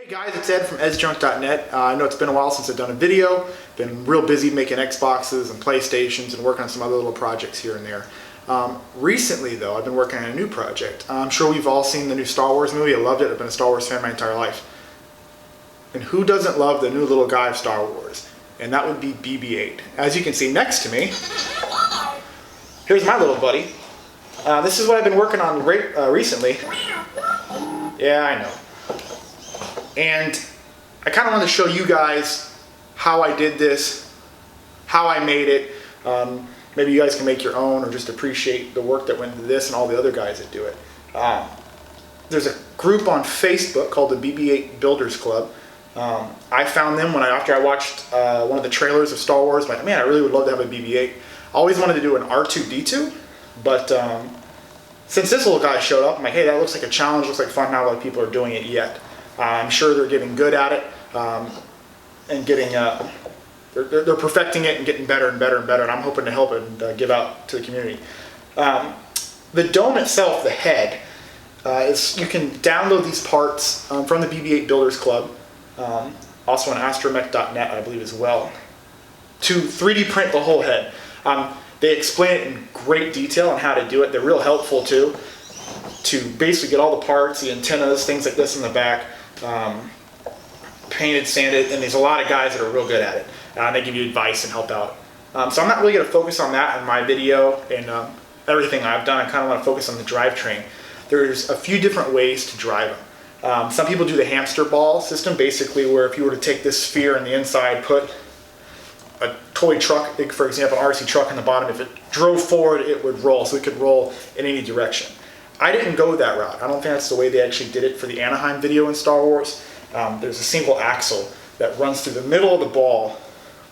Hey guys, it's Ed from EdsJunk.net. I know it's been a while since I've done a video. Been real busy making Xboxes and PlayStations and working on some other little projects here and there. Recently though, I've been working on a new project. I'm sure we've all seen the new Star Wars movie. I loved it. I've been a Star Wars fan my entire life. And who doesn't love the new little guy of Star Wars? And that would be BB-8. As you can see next to me, here's my little buddy. This is what I've been working on recently. Yeah, I know. And I kind of want to show you guys how I did this, how I made it. Maybe you guys can make your own or just appreciate the work that went into this and all the other guys that do it. There's a group on Facebook called the BB-8 Builders Club. I found them after I watched one of the trailers of Star Wars. I'm like, man, I really would love to have a BB-8. I always wanted to do an R2-D2, but since this little guy showed up, I'm like, hey, that looks like a challenge, looks like fun. Not a lot of people are doing it yet. I'm sure they're getting good at it and getting, they're perfecting it and getting better and better and better, and I'm hoping to help and give out to the community. The dome itself, the head, you can download these parts from the BB-8 Builders Club, also on astromech.net, I believe as well, to 3D print the whole head. They explain it in great detail on how to do it. They're real helpful too, to basically get all the parts, the antennas, things like this in the back, painted, sanded, and there's a lot of guys that are real good at it. They give you advice and help out. So I'm not really going to focus on that in my video and everything I've done. I kind of want to focus on the drivetrain. There's a few different ways to drive them. Some people do the hamster ball system, basically where if you were to take this sphere on the inside, put a toy truck, for example, an RC truck on the bottom, if it drove forward, it would roll, so it could roll in any direction. I didn't go that route. I don't think that's the way they actually did it for the Anaheim video in Star Wars. There's a single axle that runs through the middle of the ball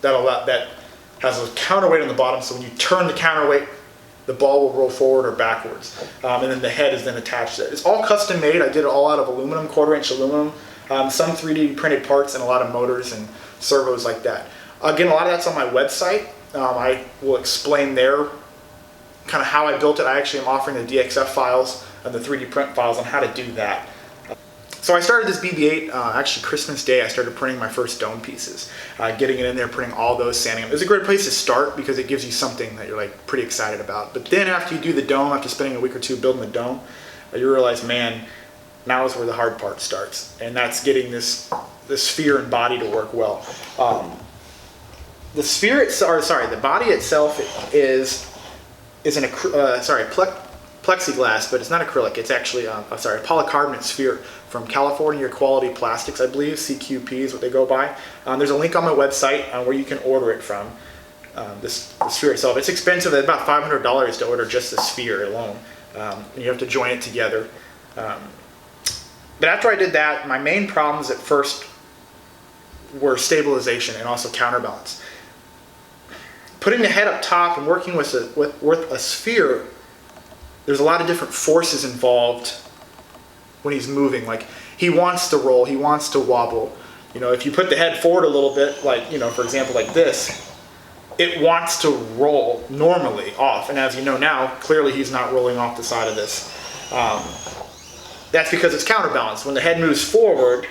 that has a counterweight on the bottom, so when you turn the counterweight, the ball will roll forward or backwards. And then the head is then attached to it. It's all custom made. I did it all out of aluminum, 1/4-inch aluminum, some 3D printed parts and a lot of motors and servos like that. Again, a lot of that's on my website. I will explain there kind of how I built it. I actually am offering the DXF files and the 3D print files on how to do that. So I started this BB-8, actually Christmas Day. I started printing my first dome pieces, getting it in there, printing all those, sanding them. It was a great place to start because it gives you something that you're like pretty excited about. But then after you do the dome, after spending a week or two building the dome, you realize, man, now is where the hard part starts, and that's getting this sphere and body to work well. The body itself is plexiglass, but it's not acrylic. It's actually a polycarbonate sphere from California Quality Plastics, I believe. CQP is what they go by. There's a link on my website where you can order it from. The sphere itself, it's expensive. It's about $500 to order just the sphere alone. You have to join it together. But after I did that, my main problems at first were stabilization and also counterbalance. Putting the head up top and working with a sphere, there's a lot of different forces involved when he's moving. Like, he wants to roll, he wants to wobble. You know, if you put the head forward a little bit, like, you know, for example, like this, it wants to roll normally off. And as you know now, clearly he's not rolling off the side of this. That's because it's counterbalanced. When the head moves forward,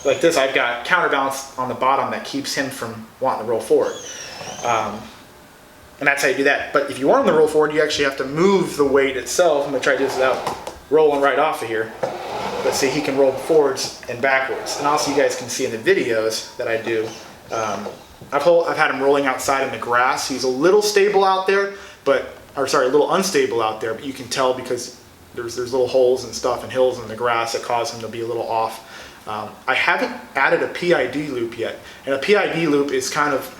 like this, I've got counterbalance on the bottom that keeps him from wanting to roll forward. And that's how you do that. But if you want him to roll forward, you actually have to move the weight itself. I'm going to try to do this without rolling right off of here. But see, he can roll forwards and backwards. And also you guys can see in the videos that I do, I've had him rolling outside in the grass. He's a little stable out there, a little unstable out there, but you can tell because there's little holes and stuff and hills in the grass that cause him to be a little off. I haven't added a PID loop yet. And a PID loop is kind of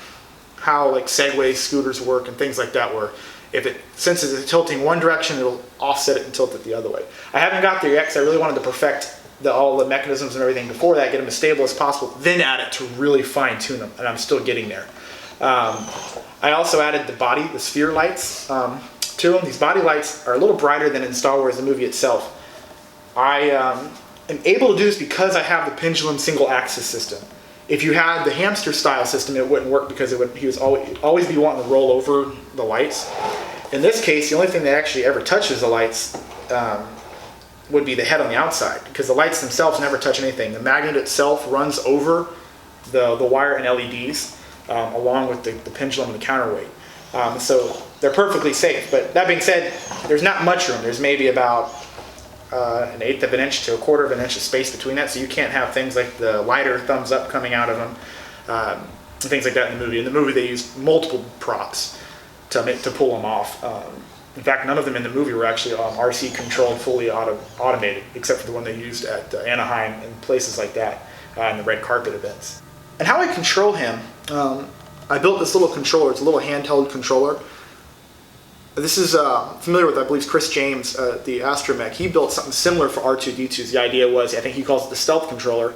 how like Segway scooters work and things like that, where if it senses it's tilting one direction, it'll offset it and tilt it the other way. I haven't got there yet because I really wanted to perfect all the mechanisms and everything before that, get them as stable as possible, then add it to really fine tune them, and I'm still getting there. I also added the sphere lights to them. These body lights are a little brighter than in Star Wars, the movie itself. I am able to do this because I have the pendulum single axis system. If you had the hamster style system, it wouldn't work because he was always be wanting to roll over the lights. In this case, the only thing that actually ever touches the lights would be the head on the outside, because the lights themselves never touch anything. The magnet itself runs over the wire and LEDs, along with the pendulum and the counterweight. So they're perfectly safe. But that being said, there's not much room. There's maybe about an eighth of an inch to a quarter of an inch of space between that, so you can't have things like the lighter thumbs up coming out of them, things like that in the movie. In the movie, they used multiple props to pull them off. In fact, none of them in the movie were actually RC controlled, fully automated, except for the one they used at Anaheim and places like that in the red carpet events. And how I control him, I built this little controller. It's a little handheld controller. This is familiar with, I believe, Chris James, the Astromech. He built something similar for R2-D2s. The idea was, I think he calls it the stealth controller.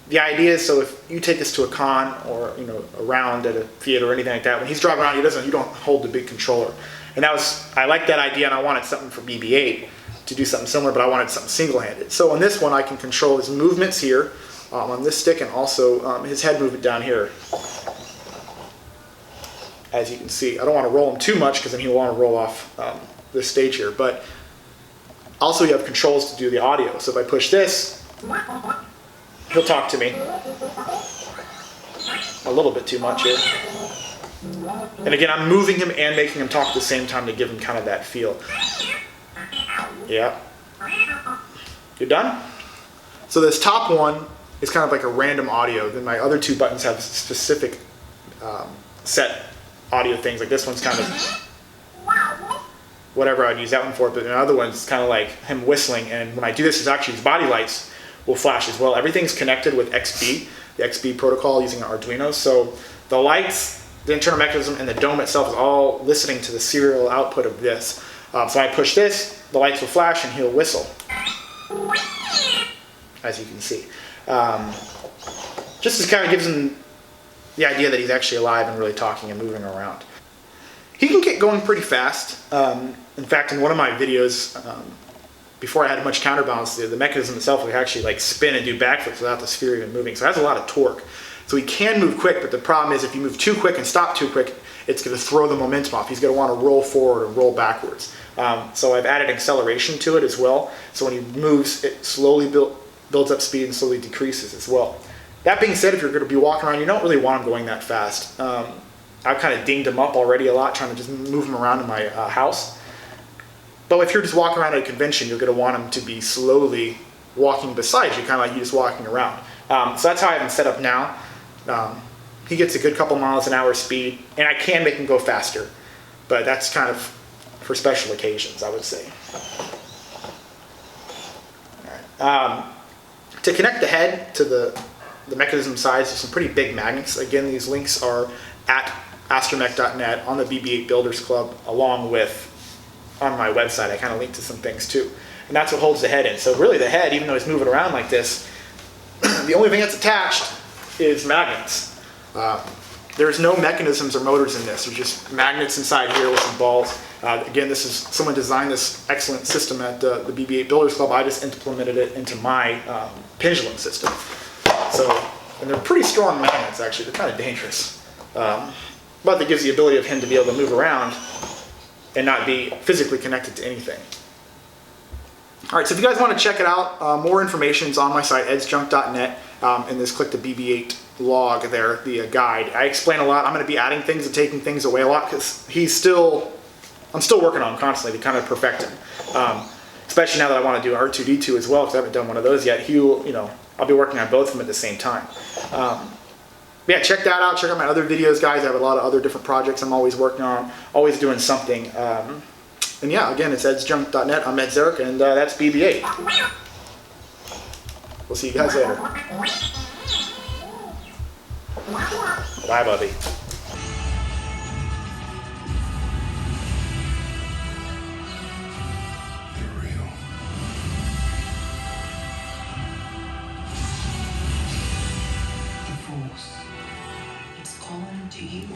The idea is, so if you take this to a con or a round at a theater or anything like that, when he's driving around, you don't hold the big controller. And I liked that idea, and I wanted something for BB-8 to do something similar, but I wanted something single-handed. So on this one, I can control his movements here on this stick, and also his head movement down here. As you can see, I don't want to roll him too much because then he'll want to roll off this stage here. But also you have controls to do the audio. So if I push this, he'll talk to me. A little bit too much here. And again, I'm moving him and making him talk at the same time to give him kind of that feel. Yeah. You're done? So this top one is kind of like a random audio. Then my other two buttons have specific set audio things. Like this one's kind of whatever I'd use that one for, but the other one's kind of like him whistling. And when I do this, his body lights will flash as well. Everything's connected with XB, the XB protocol using an Arduino. So the lights, the internal mechanism, and the dome itself is all listening to the serial output of this. So I push this, the lights will flash, and he'll whistle, as you can see. Just to kind of gives him the idea that he's actually alive and really talking and moving around. He can get going pretty fast. In fact, in one of my videos, before I had much counterbalance, the mechanism itself would actually like spin and do backflips without the sphere even moving. So it has a lot of torque. So he can move quick, but the problem is if you move too quick and stop too quick, it's going to throw the momentum off. He's going to want to roll forward or roll backwards. So I've added acceleration to it as well. So when he moves, it slowly builds up speed and slowly decreases as well. That being said, if you're going to be walking around, you don't really want him going that fast. I've kind of dinged him up already a lot, trying to just move him around in my house. But if you're just walking around at a convention, you're going to want him to be slowly walking beside you, kind of like you just walking around. So that's how I have him set up now. He gets a good couple miles an hour speed, and I can make him go faster. But that's kind of for special occasions, I would say. All right. To connect the head to the mechanism sides, there's some pretty big magnets. Again, these links are at astromech.net on the BB-8 Builders Club, along with on my website. I kind of link to some things too. And that's what holds the head in. So really the head, even though it's moving around like this, the only thing that's attached is magnets. There's no mechanisms or motors in this. There's just magnets inside here with some balls. Again, someone designed this excellent system at the BB-8 Builders Club. I just implemented it into my pendulum system. And they're pretty strong magnets, actually. They're kind of dangerous. But that gives the ability of him to be able to move around and not be physically connected to anything. All right, so if you guys want to check it out, more information is on my site, edsjunk.net, and just click the BB-8 log there, the guide. I explain a lot. I'm going to be adding things and taking things away a lot because I'm still working on him constantly to kind of perfect him. Especially now that I want to do R2-D2 as well, because I haven't done one of those yet. I'll be working on both of them at the same time. Yeah, check that out. Check out my other videos, guys. I have a lot of other different projects I'm always working on, always doing something. And yeah, again, it's edsjunk.net. I'm Ed Zarek, and that's BB-8. We'll see you guys later. Bye, Bubby. It's calling to you.